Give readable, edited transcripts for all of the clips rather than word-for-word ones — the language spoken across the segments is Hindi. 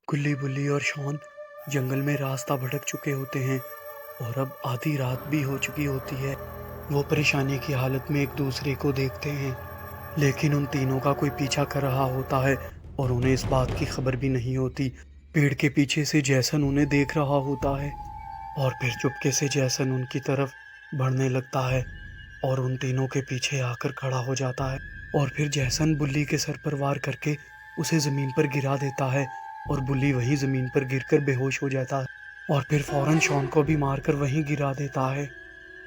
गुल्ली बुल्ली और शॉन जंगल में रास्ता भटक चुके होते हैं और अब आधी रात भी हो चुकी होती है। वो परेशानी की हालत में एक दूसरे को देखते हैं, लेकिन उन तीनों का कोई पीछा कर रहा होता है और उन्हें इस बात की खबर भी नहीं होती। पेड़ के पीछे से जैसन उन्हें देख रहा होता है और फिर चुपके से जैसन उनकी तरफ बढ़ने लगता है और उन तीनों के पीछे आकर खड़ा हो जाता है। और फिर जैसन बुल्ली के सर पर वार करके उसे जमीन पर गिरा देता है और बुल्ली वहीं जमीन पर गिरकर बेहोश हो जाता है और फिर फौरन शॉन को भी मारकर वहीं गिरा देता है।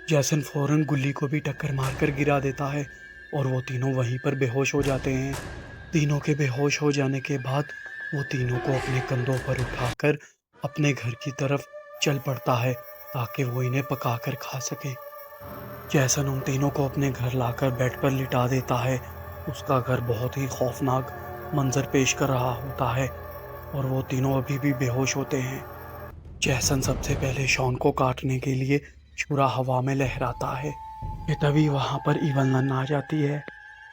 जैसन फौरन गुल्ली को भी टक्कर मारकर गिरा देता है और वो तीनों वहीं पर बेहोश हो जाते हैं। तीनों के बेहोश हो जाने के बाद वो तीनों को अपने कंधों पर उठाकर अपने घर की तरफ चल पड़ता है ताकि वो इन्हें पकाकर खा सके। जैसन उन तीनों को अपने घर लाकर बेड पर लिटा देता है। उसका घर बहुत ही खौफनाक मंजर पेश कर रहा होता है और वो तीनों अभी भी बेहोश होते हैं। जैसन सबसे पहले शॉन को काटने के लिए छुरा हवा में लहराता है कि तभी वहां पर इवलन आ जाती है।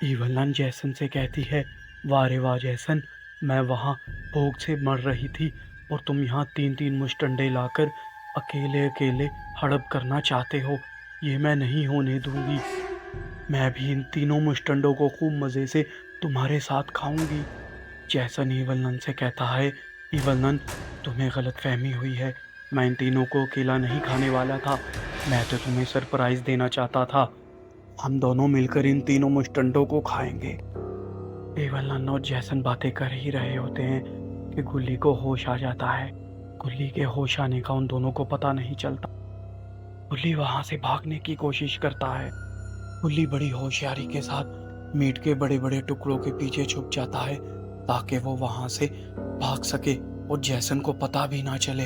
इवलन जैसन से कहती है, वाह रे वाह जैसन, मैं वहां भूख से मर रही थी और तुम यहाँ तीन तीन मुष्टंडे लाकर अकेले अकेले हड़प करना चाहते हो। ये मैं नहीं होने दूंगी। मैं भी इन तीनों मुष्टंडों को खूब मज़े से तुम्हारे साथ खाऊंगी। जैसन इवलन से कहता है, इवलन तुम्हें गलतफहमी हुई है, मैं इन तीनों को अकेला नहीं खाने वाला था, मैं तो तुम्हें सरप्राइज देना चाहता था। हम दोनों मिलकर इन तीनों मुष्टंडों को खाएंगे। इवलन और जैसन बातें कर ही रहे होते हैं कि गुल्ली को होश आ जाता है। गुल्ली के होश आने का उन दोनों को पता नहीं चलता। गुल्ली वहां से भागने की कोशिश करता है। गुल्ली बड़ी होशियारी के साथ मीट के बड़े बड़े टुकड़ों के पीछे छुप जाता है ताकि वो वहां से भाग सके और जैसन को पता भी ना चले।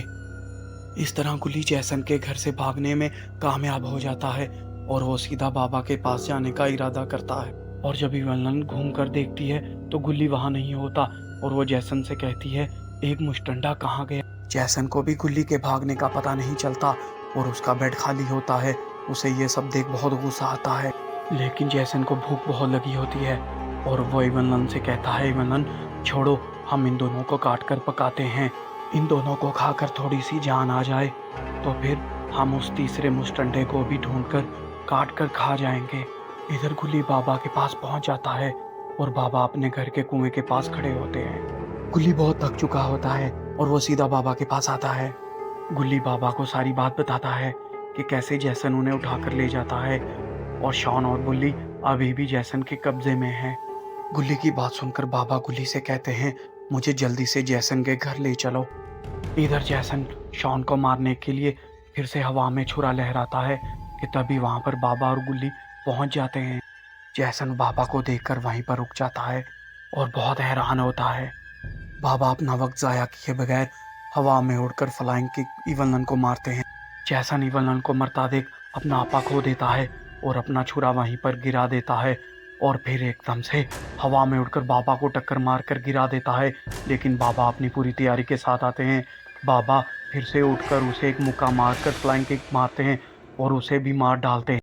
इस तरह गुल्ली जैसन के घर से भागने में कामयाब हो जाता है और वो सीधा बाबा के पास जाने का इरादा करता है। और जब इवलन घूम कर देखती है तो गुल्ली वहां नहीं होता और वो जैसन से कहती है, एक मुष्टंडा कहाँ गया। जैसन को भी गुल्ली के भागने का पता नहीं चलता और उसका बेड खाली होता है। उसे ये सब देख बहुत गुस्सा आता है, लेकिन जैसन को भूख बहुत लगी होती है और वो इवलन से कहता है, इवलन छोड़ो, हम इन दोनों को काट कर पकाते हैं। इन दोनों को खाकर थोड़ी सी जान आ जाए तो फिर हम उस तीसरे मुष्टंडे को भी ढूंढकर काट कर खा जाएंगे। इधर गुल्ली बाबा के पास पहुंच जाता है और बाबा अपने घर के कुएं के पास खड़े होते हैं। गुल्ली बहुत थक चुका होता है और वो सीधा बाबा के पास आता है। गुल्ली बाबा को सारी बात बताता है कि कैसे जैसन उन्हें उठाकर ले जाता है और शॉन और बुल्ली अभी भी जैसन के कब्जे में है। गुल्ली की बात सुनकर बाबा गुल्ली से कहते हैं, मुझे जल्दी से जैसन के घर ले चलो। इधर जैसन शॉन को मारने के लिए फिर से हवा में छुरा लहराता है कि तभी वहां पर बाबा और गुल्ली पहुंच जाते हैं। जैसन बाबा को देखकर वहीं पर रुक जाता है और बहुत हैरान होता है। बाबा अपना वक्त जाया किए बगैर हवा में उड़कर फ्लाइंग किक इवलन को मारते हैं। जैसन इवलन को मरता देख अपना आपा खो देता है और अपना छुरा वहीं पर गिरा देता है और फिर एकदम से हवा में उड़कर बाबा को टक्कर मारकर गिरा देता है। लेकिन बाबा अपनी पूरी तैयारी के साथ आते हैं। बाबा फिर से उठकर उसे एक मुक्का मारकर फ्लाइंग किक मारते हैं और उसे भी मार डालते हैं।